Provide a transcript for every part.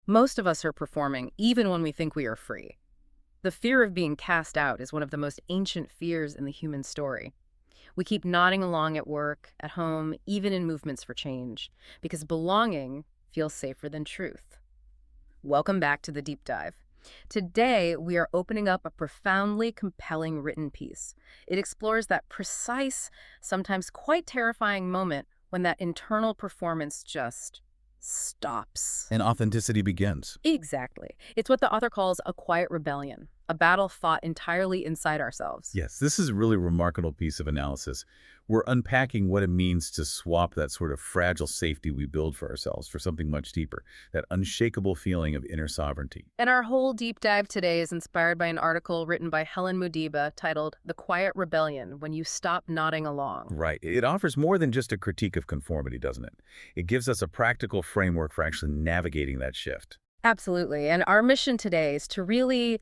Most of us are performing, even when we think we are free. The fear of being cast out is one of the most ancient fears in the human story. We keep nodding along at work, at home, even in movements for change, because belonging feels safer than truth. Welcome back to the Deep Dive. Today, we are opening up a profoundly compelling written piece. It explores that precise, sometimes quite terrifying moment when that internal performance just stops. And authenticity begins. Exactly. It's what the author calls a quiet rebellion, a battle fought entirely inside ourselves. Yes, this is a really remarkable piece of analysis. We're unpacking what it means to swap that sort of fragile safety we build for ourselves for something much deeper, that unshakable feeling of inner sovereignty. And our whole deep dive today is inspired by an article written by Helen Mudiba titled The Quiet Rebellion, When You Stop Nodding Along. Right. It offers more than just a critique of conformity, doesn't it? It gives us a practical framework for actually navigating that shift. Absolutely. And our mission today is to really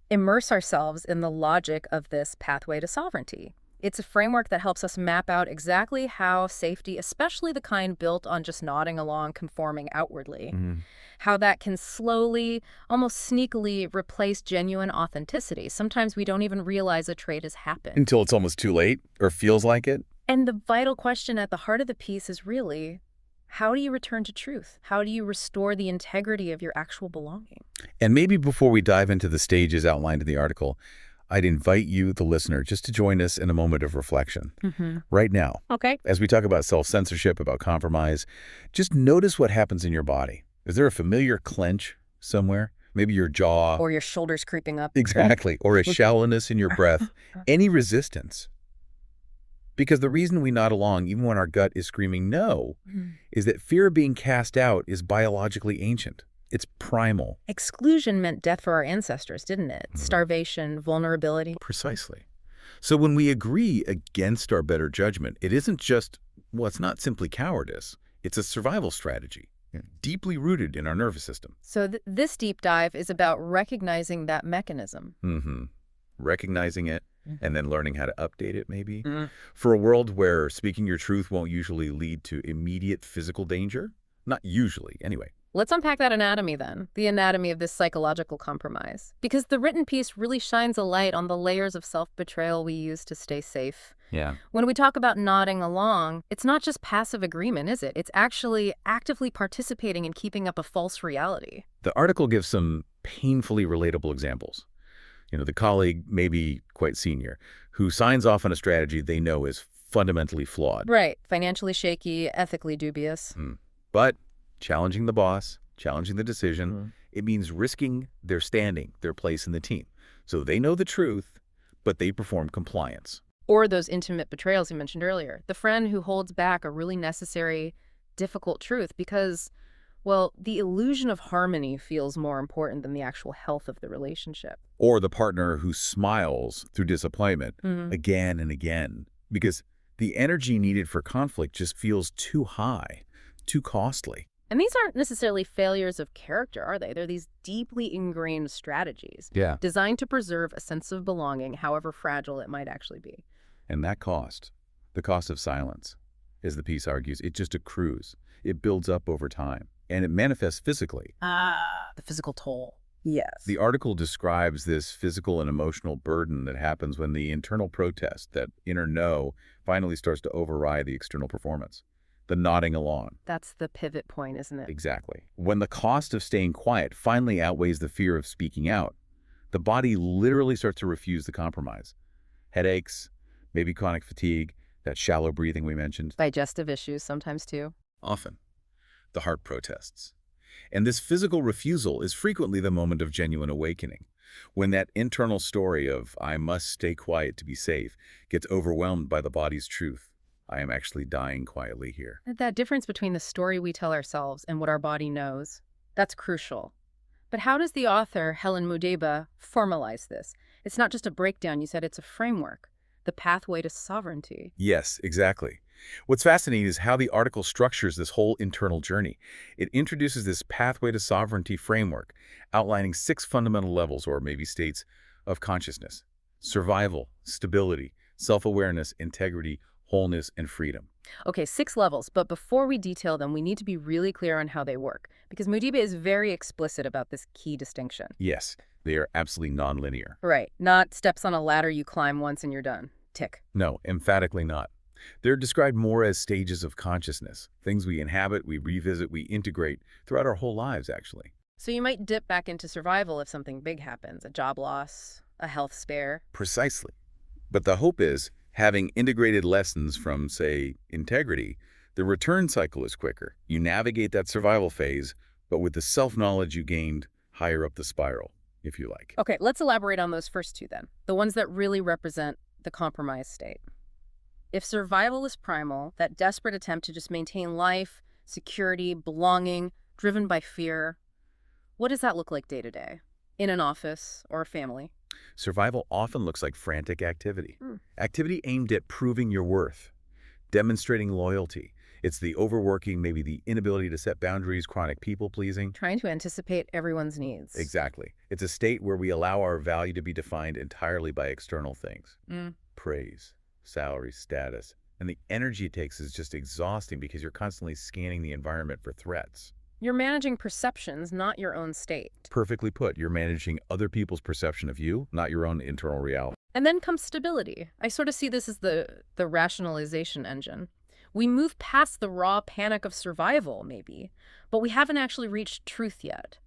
immerse ourselves in the logic of this pathway to sovereignty. It's a framework that helps us map out exactly how safety, especially the kind built on just nodding along, conforming outwardly, how that can slowly, almost sneakily replace genuine authenticity. Sometimes we don't even realize a trait has happened. Until it's almost too late, or feels like it. And the vital question at the heart of the piece is really, how do you return to truth? How do you restore the integrity of your actual belonging? And maybe before we dive into the stages outlined in the article, I'd invite you, the listener, just to join us in a moment of reflection. Right now, Okay. as we talk about self-censorship, about compromise, just notice what happens in your body. Is there a familiar clench somewhere? Maybe your jaw. Or your shoulders creeping up. Exactly. Or a shallowness in your breath. Any resistance. Because the reason we nod along, even when our gut is screaming no, is that fear of being cast out is biologically ancient. It's primal. Exclusion meant death for our ancestors, didn't it? Starvation, vulnerability. Precisely. So when we agree against our better judgment, it isn't just, well, it's not simply cowardice. It's a survival strategy, deeply rooted in our nervous system. So this deep dive is about recognizing that mechanism. Recognizing it and then learning how to update it, maybe. For a world where speaking your truth won't usually lead to immediate physical danger. Not usually, anyway. Let's unpack that anatomy then, the anatomy of this psychological compromise. Because the written piece really shines a light on the layers of self-betrayal we use to stay safe. Yeah. When we talk about nodding along, it's not just passive agreement, is it? It's actually actively participating in keeping up a false reality. The article gives some painfully relatable examples. The colleague, maybe quite senior, who signs off on a strategy they know is fundamentally flawed. Right. Financially shaky, ethically dubious. But challenging the boss, challenging the decision, it means risking their standing, their place in the team. So they know the truth, but they perform compliance. Or those intimate betrayals you mentioned earlier. The friend who holds back a really necessary, difficult truth because, well, the illusion of harmony feels more important than the actual health of the relationship. Or the partner who smiles through disappointment again and again, because the energy needed for conflict just feels too high, too costly. And these aren't necessarily failures of character, are they? They're these deeply ingrained strategies designed to preserve a sense of belonging, however fragile it might actually be. And that cost, the cost of silence, as the piece argues, it just accrues. It builds up over time, and it manifests physically. The physical toll. Yes. The article describes this physical and emotional burden that happens when the internal protest, that inner no, finally starts to override the external performance. The nodding along. That's the pivot point, isn't it? Exactly. When the cost of staying quiet finally outweighs the fear of speaking out, the body literally starts to refuse the compromise. Headaches, maybe chronic fatigue, that shallow breathing we mentioned. Digestive issues sometimes too. Often. The heart protests. And this physical refusal is frequently the moment of genuine awakening, when that internal story of, I must stay quiet to be safe, gets overwhelmed by the body's truth. I am actually dying quietly here. That difference between the story we tell ourselves and what our body knows, that's crucial. But how does the author, Helen Mudiba, formalize this? It's not just a breakdown, you said it's a framework, the pathway to sovereignty. Yes, exactly. What's fascinating is how the article structures this whole internal journey. It introduces this pathway to sovereignty framework, outlining 6 fundamental levels, or maybe states, of consciousness: survival, stability, self-awareness, integrity, wholeness, and freedom. Okay, 6 levels, but before we detail them, we need to be really clear on how they work, because Mudiba is very explicit about this key distinction. Yes, they are absolutely nonlinear. Right, not steps on a ladder you climb once and you're done. Tick. No, emphatically not. They're described more as stages of consciousness, things we inhabit, we revisit, we integrate throughout our whole lives, actually. So you might dip back into survival if something big happens, a job loss, a health scare. Precisely. But the hope is, having integrated lessons from, say, integrity, the return cycle is quicker. You navigate that survival phase, but with the self-knowledge you gained higher up the spiral, if you like. Okay, let's elaborate on those first two then, the ones that really represent the compromised state. If survival is primal, that desperate attempt to just maintain life, security, belonging, driven by fear, what does that look like day to day? In an office or a family? Survival often looks like frantic activity. Hmm. Activity aimed at proving your worth, demonstrating loyalty. It's the overworking, maybe the inability to set boundaries, chronic people-pleasing. Trying to anticipate everyone's needs. Exactly. It's a state where we allow our value to be defined entirely by external things. Praise, salary, status. And the energy it takes is just exhausting because you're constantly scanning the environment for threats. You're managing perceptions, not your own state. Perfectly put, you're managing other people's perception of you, not your own internal reality. And then comes stability. I sort of see this as the rationalization engine. We move past the raw panic of survival, maybe, but we haven't actually reached truth yet.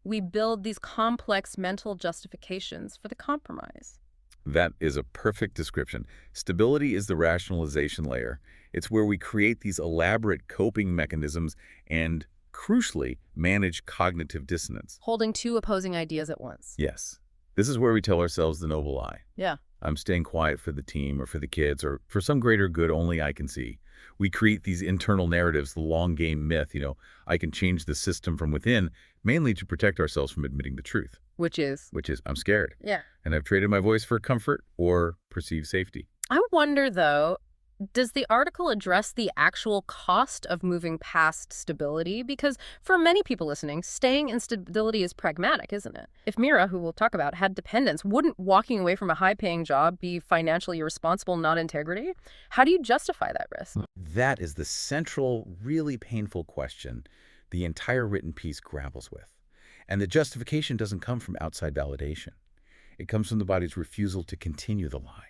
We build these complex mental justifications for the compromise. That is a perfect description. Stability is the rationalization layer. It's where we create these elaborate coping mechanisms and, crucially, manage cognitive dissonance. Holding two opposing ideas at once. Yes. This is where we tell ourselves the noble lie. Yeah. I'm staying quiet for the team or for the kids or for some greater good only I can see. We create these internal narratives, the long game myth, I can change the system from within, mainly to protect ourselves from admitting the truth. Which is? Which is, I'm scared. Yeah. And I've traded my voice for comfort or perceived safety. I wonder, though, does the article address the actual cost of moving past stability? Because for many people listening, staying in stability is pragmatic, isn't it? If Mira, who we'll talk about, had dependents, wouldn't walking away from a high-paying job be financially irresponsible, not integrity? How do you justify that risk? That is the central, really painful question the entire written piece grapples with. And the justification doesn't come from outside validation. It comes from the body's refusal to continue the lie.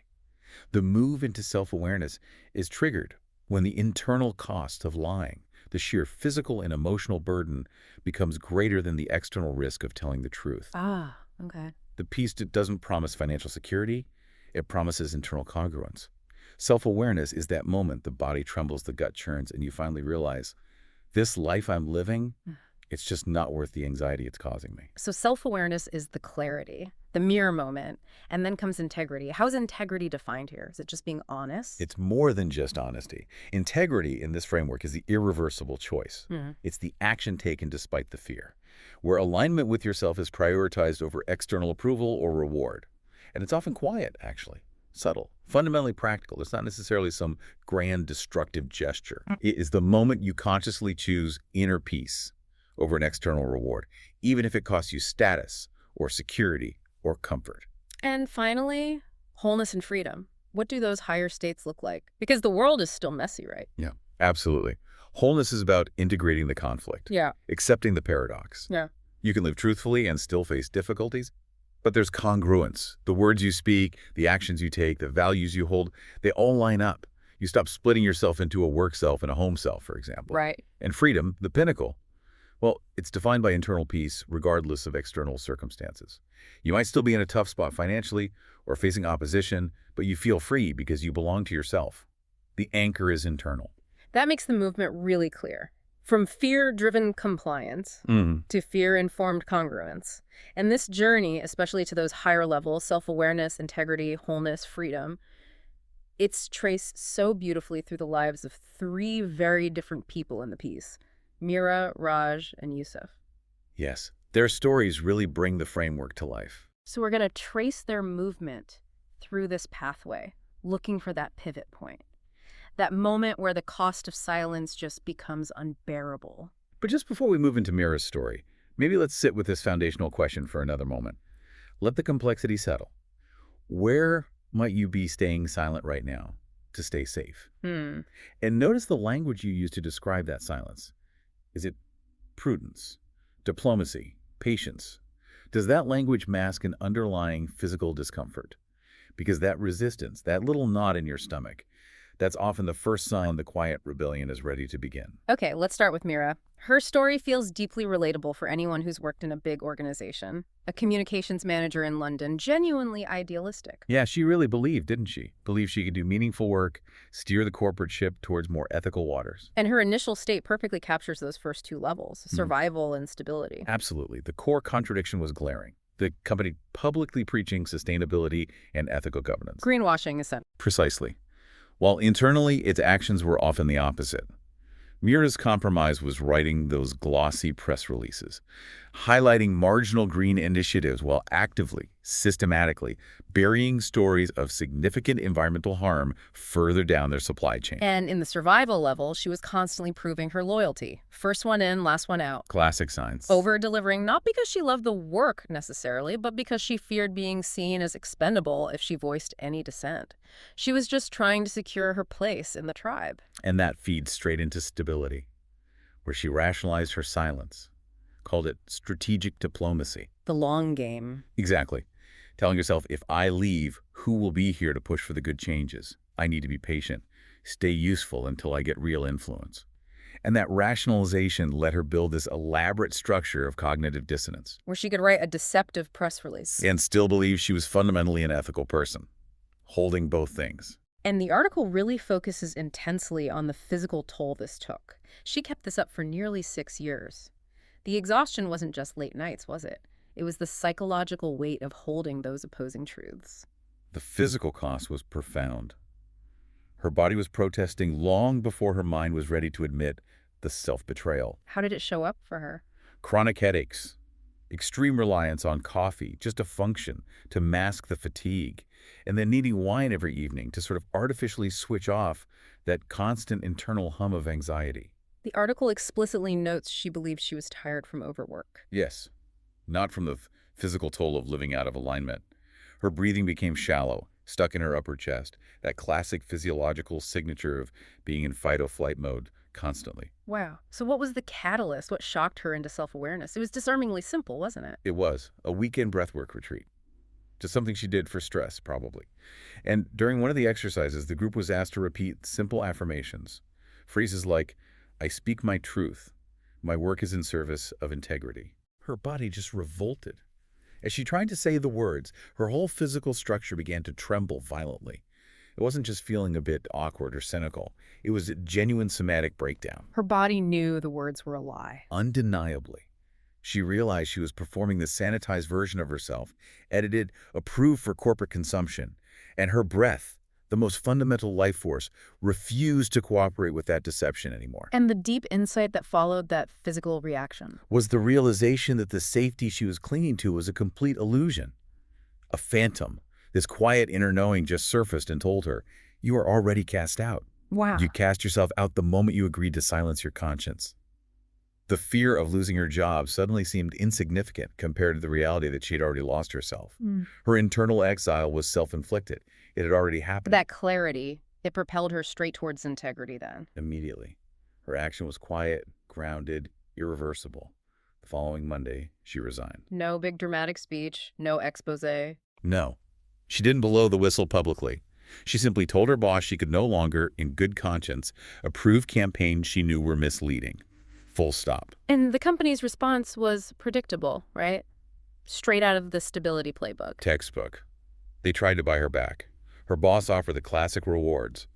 The move into self-awareness is triggered when the internal cost of lying, the sheer physical and emotional burden, becomes greater than the external risk of telling the truth. Ah, okay. The piece doesn't promise financial security. It promises internal congruence. Self-awareness is that moment the body trembles, the gut churns, and you finally realize, this life I'm living, it's just not worth the anxiety it's causing me. So self-awareness is the clarity, the mirror moment, and then comes integrity. How is integrity defined here? Is it just being honest? It's more than just honesty. Integrity in this framework is the irreversible choice. It's the action taken despite the fear, where alignment with yourself is prioritized over external approval or reward. And it's often quiet, actually. Subtle, fundamentally practical. It's not necessarily some grand destructive gesture. It is the moment you consciously choose inner peace over an external reward, even if it costs you status or security or comfort. And finally, wholeness and freedom. What do those higher states look like? Because the world is still messy, right? Yeah, absolutely. Wholeness is about integrating the conflict, accepting the paradox. Yeah. You can live truthfully and still face difficulties, but there's congruence. The words you speak, the actions you take, the values you hold, they all line up. You stop splitting yourself into a work self and a home self, for example. Right. And freedom, the pinnacle, well, it's defined by internal peace regardless of external circumstances. You might still be in a tough spot financially or facing opposition, but you feel free because you belong to yourself. The anchor is internal. That makes the movement really clear. From fear-driven compliance to fear-informed congruence. And this journey, especially to those higher levels, self-awareness, integrity, wholeness, freedom, it's traced so beautifully through the lives of 3 very different people in the piece. Mira, Raj, and Youssef. Yes, their stories really bring the framework to life. So we're going to trace their movement through this pathway, looking for that pivot point. That moment where the cost of silence just becomes unbearable. But just before we move into Mira's story, maybe let's sit with this foundational question for another moment. Let the complexity settle. Where might you be staying silent right now? to stay safe. Hmm. And notice the language you use to describe that silence. Is it prudence, diplomacy, patience? Does that language mask an underlying physical discomfort? Because that resistance, that little knot in your stomach, that's often the first sign the quiet rebellion is ready to begin. Okay, let's start with Mira. Her story feels deeply relatable for anyone who's worked in a big organization. A communications manager in London, genuinely idealistic. Yeah, she really believed, didn't she? Believed she could do meaningful work, steer the corporate ship towards more ethical waters. And her initial state perfectly captures those first two levels, Mhm. survival and stability. Absolutely. The core contradiction was glaring. The company publicly preaching sustainability and ethical governance. Greenwashing is Precisely. While internally, its actions were often the opposite. Mira's compromise was writing those glossy press releases, highlighting marginal green initiatives while actively, systematically, burying stories of significant environmental harm further down their supply chain. And in the survival level, she was constantly proving her loyalty. First one in, last one out. Classic signs. Over-delivering not because she loved the work necessarily, but because she feared being seen as expendable if she voiced any dissent. She was just trying to secure her place in the tribe. And that feeds straight into stability, where she rationalized her silence, called it strategic diplomacy. The long game. Exactly. Telling yourself, if I leave, who will be here to push for the good changes? I need to be patient, stay useful until I get real influence. And that rationalization let her build this elaborate structure of cognitive dissonance. Where she could write a deceptive press release. And still believe she was fundamentally an ethical person, holding both things. And the article really focuses intensely on the physical toll this took. She kept this up for nearly 6 years. The exhaustion wasn't just late nights, was it? It was the psychological weight of holding those opposing truths. The physical cost was profound. Her body was protesting long before her mind was ready to admit the self-betrayal. How did it show up for her? Chronic headaches, extreme reliance on coffee just to function, to mask the fatigue, and then needing wine every evening to sort of artificially switch off that constant internal hum of anxiety. The article explicitly notes she believed she was tired from overwork. Yes, not from the physical toll of living out of alignment. Her breathing became shallow, stuck in her upper chest, that classic physiological signature of being in fight-or-flight mode constantly. Wow. So what was the catalyst? What shocked her into self-awareness? It was disarmingly simple, wasn't it? It was a weekend breathwork retreat. Just something she did for stress, probably. And during one of the exercises, the group was asked to repeat simple affirmations. Phrases like, I speak my truth. My work is in service of integrity. Her body just revolted. As she tried to say the words, her whole physical structure began to tremble violently. It wasn't just feeling a bit awkward or cynical. It was a genuine somatic breakdown. Her body knew the words were a lie. Undeniably. She realized she was performing the sanitized version of herself, edited, approved for corporate consumption. And her breath, the most fundamental life force, refused to cooperate with that deception anymore. And the deep insight that followed that physical reaction. Was the realization that the safety she was clinging to was a complete illusion. A phantom. This quiet inner knowing just surfaced and told her, you are already cast out. Wow. You cast yourself out the moment you agreed to silence your conscience. The fear of losing her job suddenly seemed insignificant compared to the reality that she had already lost herself. Her internal exile was self-inflicted. It had already happened. That clarity, it propelled her straight towards integrity then. Immediately. Her action was quiet, grounded, irreversible. The following Monday, she resigned. No big dramatic speech, no expose. No. She didn't blow the whistle publicly. She simply told her boss she could no longer, in good conscience, approve campaigns she knew were misleading. Full stop. And the company's response was predictable, right? Straight out of the stability playbook. Textbook. They tried to buy her back. Her boss offered the classic rewards.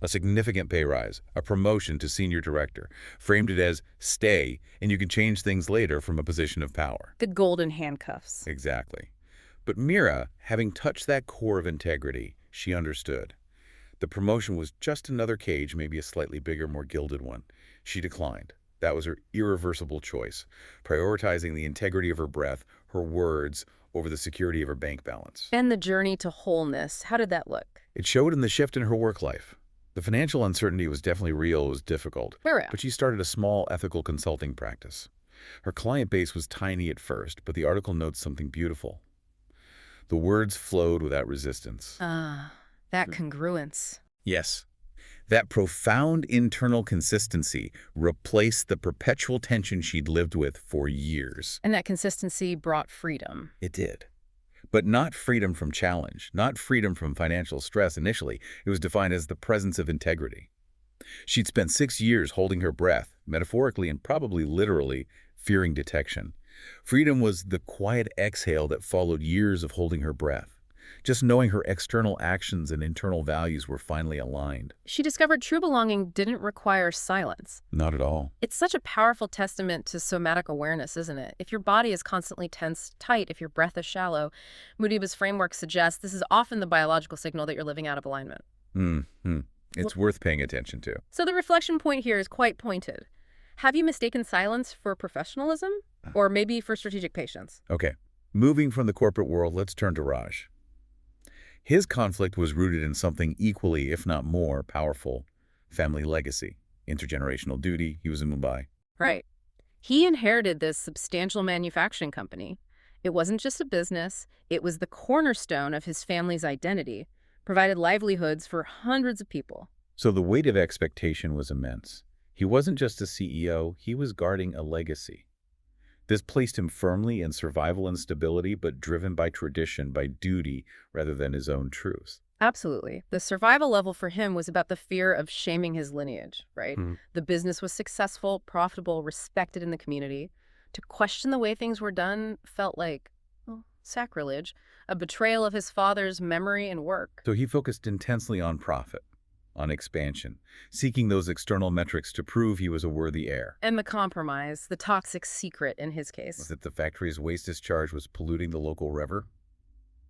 A significant pay rise, a promotion to senior director, framed it as stay, and you can change things later from a position of power. The golden handcuffs. Exactly. But Mira, having touched that core of integrity, she understood. The promotion was just another cage, maybe a slightly bigger, more gilded one. She declined. That was her irreversible choice, prioritizing the integrity of her breath, her words, over the security of her bank balance. And the journey to wholeness, how did that look? It showed in the shift in her work life. The financial uncertainty was definitely real, it was difficult. Mira. But she started a small ethical consulting practice. Her client base was tiny at first, but the article notes something beautiful. The words flowed without resistance. That congruence. Yes. That profound internal consistency replaced the perpetual tension she'd lived with for years. And that consistency brought freedom. It did. But not freedom from challenge, not freedom from financial stress initially. It was defined as the presence of integrity. She'd spent 6 years holding her breath, metaphorically and probably literally, fearing detection. Freedom was the quiet exhale that followed years of holding her breath. Just knowing her external actions and internal values were finally aligned. She discovered true belonging didn't require silence. Not at all. It's such a powerful testament to somatic awareness, isn't it? If your body is constantly tense, tight, if your breath is shallow, Mudiba's framework suggests this is often the biological signal that you're living out of alignment. It's worth paying attention to. So the reflection point here is quite pointed. Have you mistaken silence for professionalism? Or maybe for strategic patience? Okay. Moving from the corporate world, let's turn to Raj. His conflict was rooted in something equally, if not more, powerful: family legacy, intergenerational duty. He was in Mumbai. Right. He inherited this substantial manufacturing company. It wasn't just a business, it was the cornerstone of his family's identity, provided livelihoods for hundreds of people. So the weight of expectation was immense. He wasn't just a CEO, he was guarding a legacy. This placed him firmly in survival and stability, but driven by tradition, by duty, rather than his own truth. Absolutely. The survival level for him was about the fear of shaming his lineage, right? The business was successful, profitable, respected in the community. To question the way things were done felt like, well, sacrilege, a betrayal of his father's memory and work. So he focused intensely on profit, on expansion, seeking those external metrics to prove he was a worthy heir. And the compromise, the toxic secret in his case. Was it the factory's waste discharge was polluting the local river?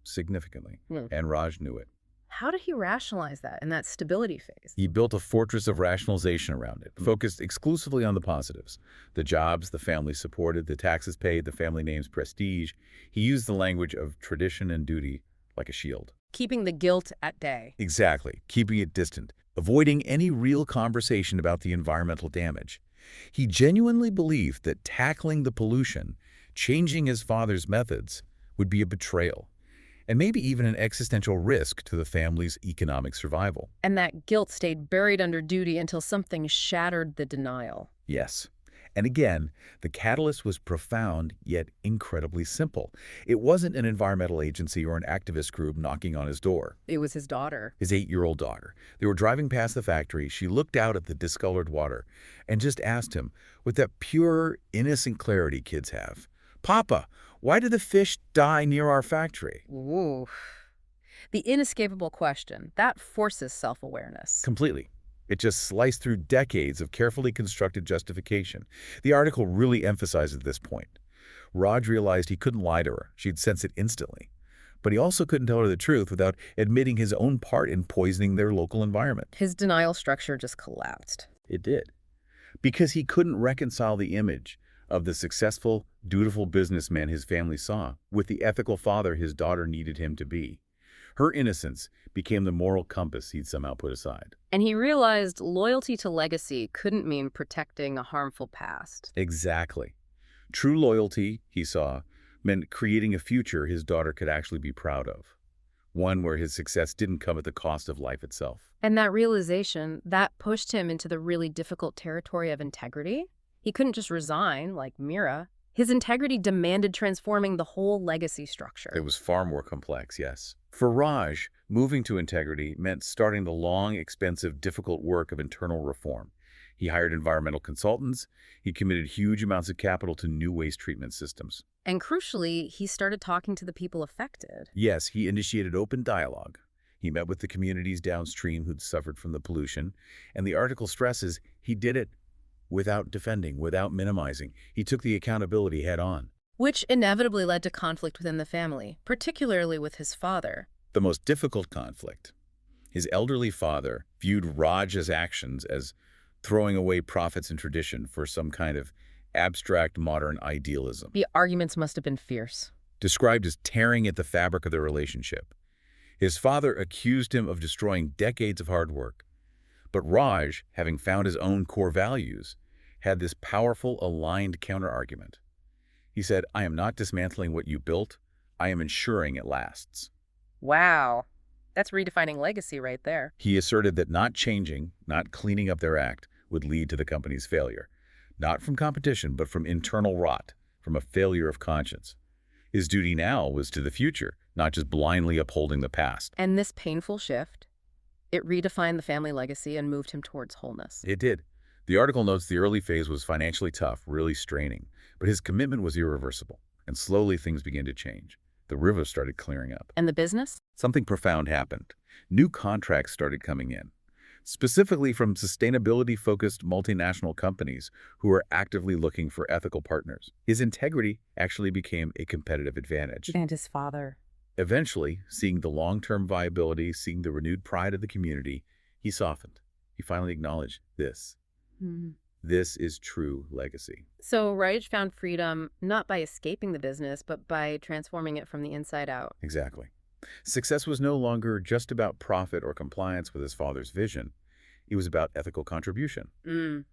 Significantly. And Raj knew it. How did he rationalize that in that stability phase? He built a fortress of rationalization around it, focused exclusively on the positives. The jobs the family supported, the taxes paid, the family name's prestige. He used the language of tradition and duty like a shield. Keeping the guilt at bay. Exactly, keeping it distant, avoiding any real conversation about the environmental damage. He genuinely believed that tackling the pollution, changing his father's methods, would be a betrayal, and maybe even an existential risk to the family's economic survival. And that guilt stayed buried under duty until something shattered the denial. Yes. And again, the catalyst was profound, yet incredibly simple. It wasn't an environmental agency or an activist group knocking on his door. It was his daughter. His 8-year-old daughter. They were driving past the factory. She looked out at the discolored water and just asked him, with that pure, innocent clarity kids have, "Papa, why did the fish die near our factory?" Ooh. The inescapable question, that forces self-awareness. Completely. It just sliced through decades of carefully constructed justification. The article really emphasizes this point. Raj realized he couldn't lie to her. She'd sense it instantly. But he also couldn't tell her the truth without admitting his own part in poisoning their local environment. His denial structure just collapsed. It did. Because he couldn't reconcile the image of the successful, dutiful businessman his family saw with the ethical father his daughter needed him to be. Her innocence became the moral compass he'd somehow put aside. And he realized loyalty to legacy couldn't mean protecting a harmful past. Exactly. True loyalty, he saw, meant creating a future his daughter could actually be proud of. One where his success didn't come at the cost of life itself. And that realization, that pushed him into the really difficult territory of integrity. He couldn't just resign like Mira. His integrity demanded transforming the whole legacy structure. It was far more complex, yes. For Raj, moving to integrity meant starting the long, expensive, difficult work of internal reform. He hired environmental consultants. He committed huge amounts of capital to new waste treatment systems. And crucially, he started talking to the people affected. Yes, he initiated open dialogue. He met with the communities downstream who'd suffered from the pollution. And the article stresses he did it without defending, without minimizing. He took the accountability head on. Which inevitably led to conflict within the family, particularly with his father. The most difficult conflict. His elderly father viewed Raj's actions as throwing away profits and tradition for some kind of abstract modern idealism. The arguments must have been fierce. Described as tearing at the fabric of their relationship. His father accused him of destroying decades of hard work. But Raj, having found his own core values, had this powerful, aligned counterargument. He said, "I am not dismantling what you built. I am ensuring it lasts." Wow. That's redefining legacy right there. He asserted that not changing, not cleaning up their act, would lead to the company's failure. Not from competition, but from internal rot, from a failure of conscience. His duty now was to the future, not just blindly upholding the past. And this painful shift, it redefined the family legacy and moved him towards wholeness. It did. The article notes the early phase was financially tough, really straining, but his commitment was irreversible, and slowly things began to change. The river started clearing up. And the business? Something profound happened. New contracts started coming in, specifically from sustainability-focused multinational companies who were actively looking for ethical partners. His integrity actually became a competitive advantage. And his father. Eventually, seeing the long-term viability, seeing the renewed pride of the community, he softened. He finally acknowledged this. This is true legacy. So Raj found freedom not by escaping the business, but by transforming it from the inside out. Exactly. Success was no longer just about profit or compliance with his father's vision. It was about ethical contribution,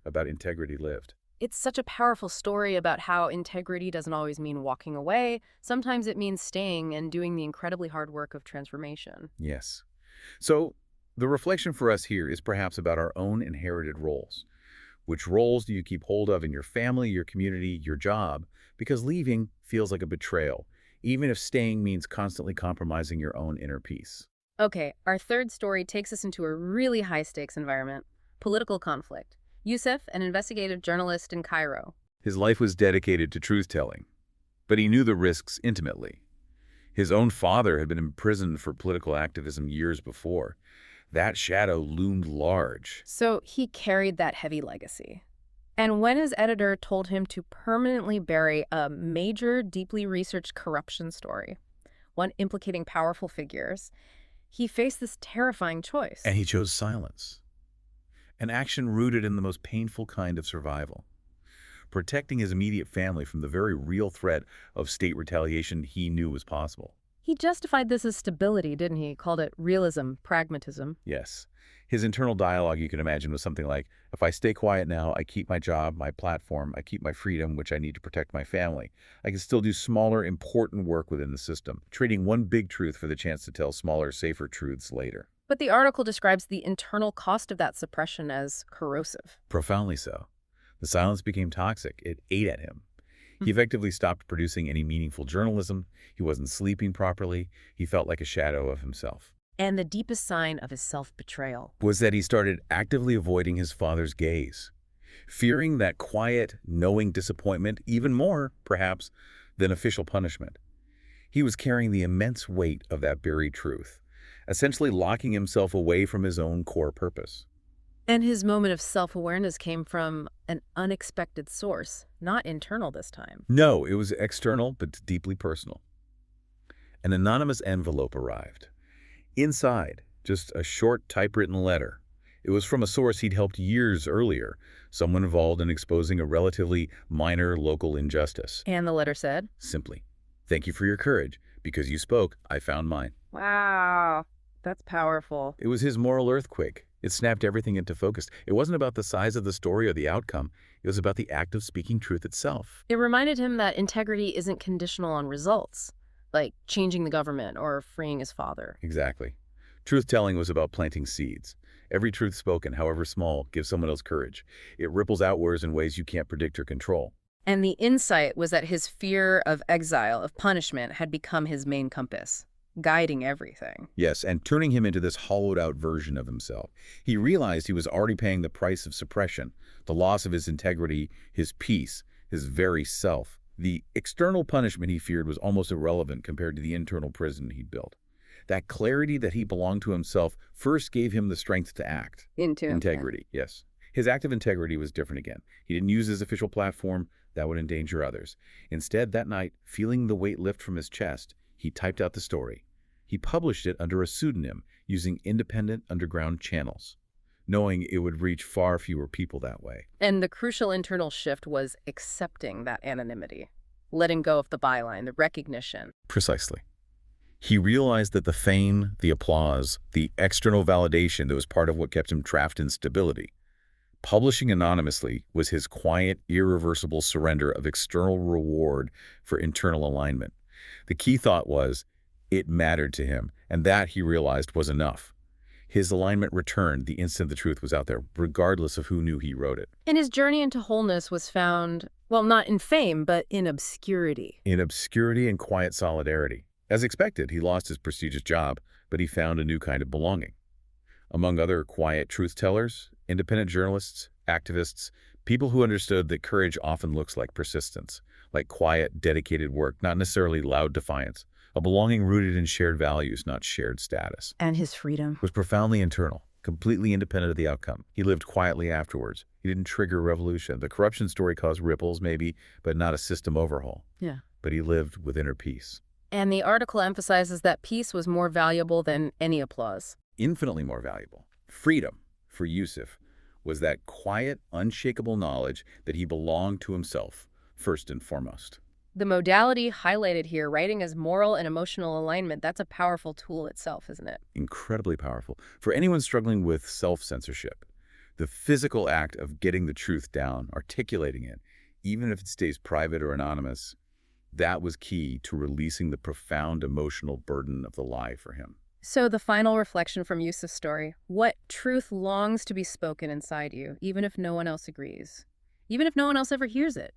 about integrity lived. It's such a powerful story about how integrity doesn't always mean walking away. Sometimes it means staying and doing the incredibly hard work of transformation. Yes. So the reflection for us here is perhaps about our own inherited roles. Which roles do you keep hold of in your family, your community, your job? Because leaving feels like a betrayal, even if staying means constantly compromising your own inner peace. Okay, our third story takes us into a really high-stakes environment, political conflict. Youssef, an investigative journalist in Cairo. His life was dedicated to truth-telling, but he knew the risks intimately. His own father had been imprisoned for political activism years before. That shadow loomed large. So he carried that heavy legacy. And when his editor told him to permanently bury a major, deeply researched corruption story, one implicating powerful figures, he faced this terrifying choice. And he chose silence. An action rooted in the most painful kind of survival. Protecting his immediate family from the very real threat of state retaliation he knew was possible. He justified this as stability, didn't he? Called it realism, pragmatism. Yes. His internal dialogue, you can imagine, was something like, if I stay quiet now, I keep my job, my platform, I keep my freedom, which I need to protect my family. I can still do smaller, important work within the system, trading one big truth for the chance to tell smaller, safer truths later. But the article describes the internal cost of that suppression as corrosive. Profoundly so. The silence became toxic. It ate at him. He effectively stopped producing any meaningful journalism. He wasn't sleeping properly. He felt like a shadow of himself. And the deepest sign of his self-betrayal Was that he started actively avoiding his father's gaze, fearing that quiet, knowing disappointment even more, perhaps, than official punishment. He was carrying the immense weight of that buried truth, essentially locking himself away from his own core purpose. And his moment of self-awareness came from an unexpected source, not internal this time. No, it was external, but deeply personal. An anonymous envelope arrived. Inside, just a short typewritten letter. It was from a source he'd helped years earlier, someone involved in exposing a relatively minor local injustice. And the letter said? Simply, thank you for your courage. Because you spoke, I found mine. Wow, that's powerful. It was his moral earthquake. It snapped everything into focus. It wasn't about the size of the story or the outcome. It was about the act of speaking truth itself. It reminded him that integrity isn't conditional on results, like changing the government or freeing his father. Exactly. Truth-telling was about planting seeds. Every truth spoken, however small, gives someone else courage. It ripples outwards in ways you can't predict or control. And the insight was that his fear of exile, of punishment, had become his main compass, guiding everything. Yes, and turning him into this hollowed-out version of himself. He realized he was already paying the price of suppression, the loss of his integrity, his peace, his very self. The external punishment he feared was almost irrelevant compared to the internal prison he'd built. That clarity that he belonged to himself first gave him the strength to act. Integrity, yes. His act of integrity was different again. He didn't use his official platform. That would endanger others. Instead, that night, feeling the weight lift from his chest, he typed out the story. He published it under a pseudonym, using independent underground channels, knowing it would reach far fewer people that way. And the crucial internal shift was accepting that anonymity, letting go of the byline, the recognition. Precisely. He realized that the fame, the applause, the external validation that was part of what kept him trapped in stability. Publishing anonymously was his quiet, irreversible surrender of external reward for internal alignment. The key thought was, It mattered to him, and that, he realized, was enough. His alignment returned the instant the truth was out there, regardless of who knew he wrote it. And his journey into wholeness was found, well, not in fame, but in obscurity. In obscurity and quiet solidarity. As expected, he lost his prestigious job, but he found a new kind of belonging. Among other quiet truth-tellers, independent journalists, activists, people who understood that courage often looks like persistence, like quiet, dedicated work, not necessarily loud defiance, a belonging rooted in shared values, not shared status. And his freedom. Was profoundly internal, completely independent of the outcome. He lived quietly afterwards. He didn't trigger revolution. The corruption story caused ripples, maybe, but not a system overhaul. Yeah. But he lived with inner peace. And the article emphasizes that peace was more valuable than any applause. Infinitely more valuable. Freedom, for Youssef, was that quiet, unshakable knowledge that he belonged to himself, first and foremost. The modality highlighted here, writing as moral and emotional alignment, that's a powerful tool itself, isn't it? Incredibly powerful. For anyone struggling with self-censorship, the physical act of getting the truth down, articulating it, even if it stays private or anonymous, that was key to releasing the profound emotional burden of the lie for him. So the final reflection from Yusuf's story: what truth longs to be spoken inside you, even if no one else agrees, even if no one else ever hears it?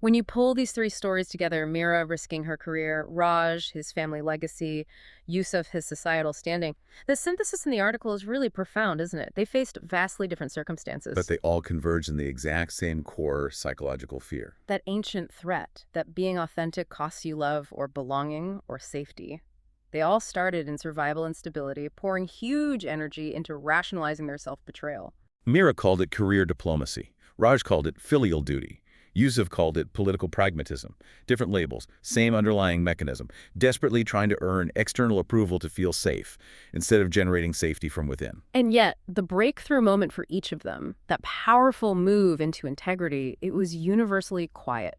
When you pull these three stories together, Mira risking her career, Raj, his family legacy, Youssef, his societal standing, the synthesis in the article is really profound, isn't it? They faced vastly different circumstances. But they all converge in the exact same core psychological fear. That ancient threat, that being authentic costs you love or belonging or safety. They all started in survival and stability, pouring huge energy into rationalizing their self-betrayal. Mira called it career diplomacy. Raj called it filial duty. Youssef called it political pragmatism. Different labels, same underlying mechanism, desperately trying to earn external approval to feel safe, instead of generating safety from within. And yet, the breakthrough moment for each of them, that powerful move into integrity, it was universally quiet,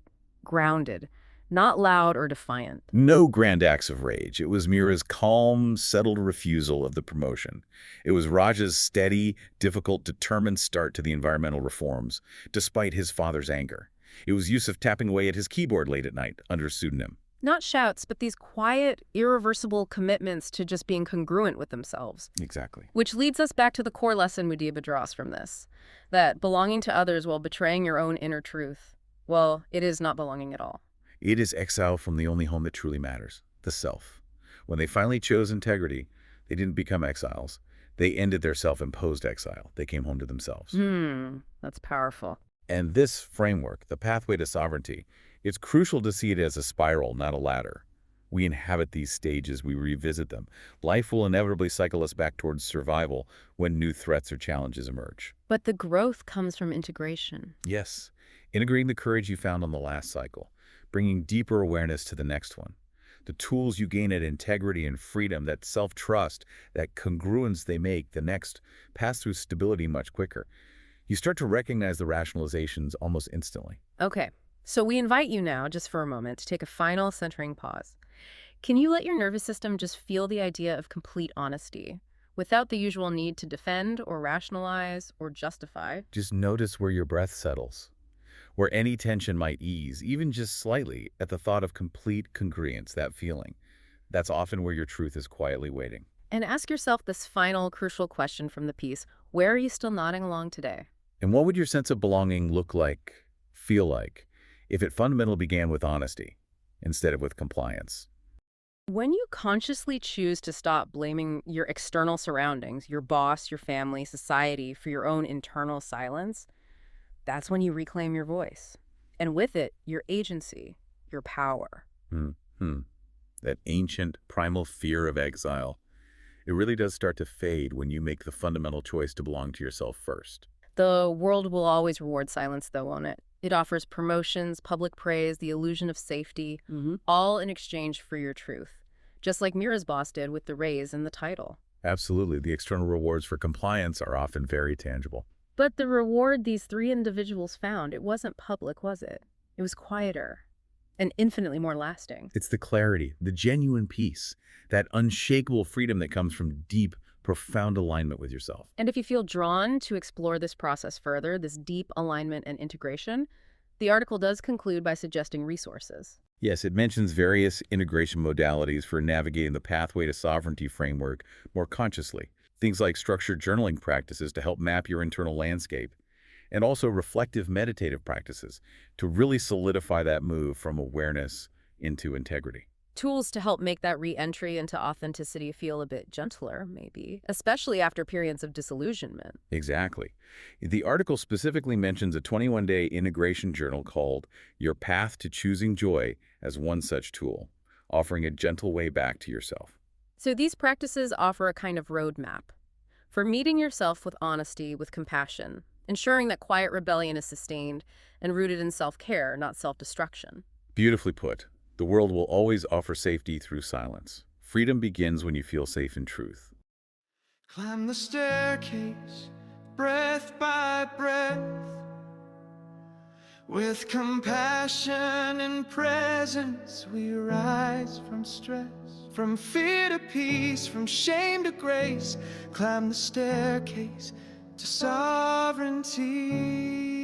grounded, not loud or defiant. No grand acts of rage. It was Mira's calm, settled refusal of the promotion. It was Raj's steady, difficult, determined start to the environmental reforms, despite his father's anger. It was Youssef tapping away at his keyboard late at night, under a pseudonym. Not shouts, but these quiet, irreversible commitments to just being congruent with themselves. Exactly. Which leads us back to the core lesson Mudiba draws from this, that belonging to others while betraying your own inner truth, well, it is not belonging at all. It is exile from the only home that truly matters, the self. When they finally chose integrity, they didn't become exiles. They ended their self-imposed exile. They came home to themselves. That's powerful. And this framework, the pathway to sovereignty, it's crucial to see it as a spiral, not a ladder. We inhabit these stages, we revisit them. Life will inevitably cycle us back towards survival when new threats or challenges emerge. But the growth comes from integration. Yes, integrating the courage you found on the last cycle, bringing deeper awareness to the next one. The tools you gain at integrity and freedom, that self-trust, that congruence they make, the next pass through stability much quicker. You start to recognize the rationalizations almost instantly. Okay, so we invite you now, just for a moment, to take a final centering pause. Can you let your nervous system just feel the idea of complete honesty, without the usual need to defend or rationalize or justify? Just notice where your breath settles, where any tension might ease, even just slightly, at the thought of complete congruence, that feeling. That's often where your truth is quietly waiting. And ask yourself this final crucial question from the piece: where are you still nodding along today? And what would your sense of belonging look like, feel like, if it fundamentally began with honesty instead of with compliance? When you consciously choose to stop blaming your external surroundings, your boss, your family, society, for your own internal silence, that's when you reclaim your voice. And with it, your agency, your power. That ancient, primal fear of exile. It really does start to fade when you make the fundamental choice to belong to yourself first. The world will always reward silence, though, won't it? It offers promotions, public praise, the illusion of safety, all in exchange for your truth. Just like Mira's boss did with the raise and the title. Absolutely. The external rewards for compliance are often very tangible. But the reward these three individuals found, it wasn't public, was it? It was quieter and infinitely more lasting. It's the clarity, the genuine peace, that unshakable freedom that comes from deep, profound alignment with yourself. And if you feel drawn to explore this process further, this deep alignment and integration, the article does conclude by suggesting resources. Yes, it mentions various integration modalities for navigating the pathway to sovereignty framework more consciously. Things like structured journaling practices to help map your internal landscape, and also reflective meditative practices to really solidify that move from awareness into integrity. Tools to help make that re-entry into authenticity feel a bit gentler, maybe, especially after periods of disillusionment. Exactly. The article specifically mentions a 21-day integration journal called Your Path to Choosing Joy as one such tool, offering a gentle way back to yourself. So these practices offer a kind of roadmap for meeting yourself with honesty, with compassion, ensuring that quiet rebellion is sustained and rooted in self-care, not self-destruction. Beautifully put. The world will always offer safety through silence. Freedom begins when you feel safe in truth. Climb the staircase, breath by breath, with compassion and presence we rise from stress, from fear to peace, from shame to grace. Climb the staircase to sovereignty.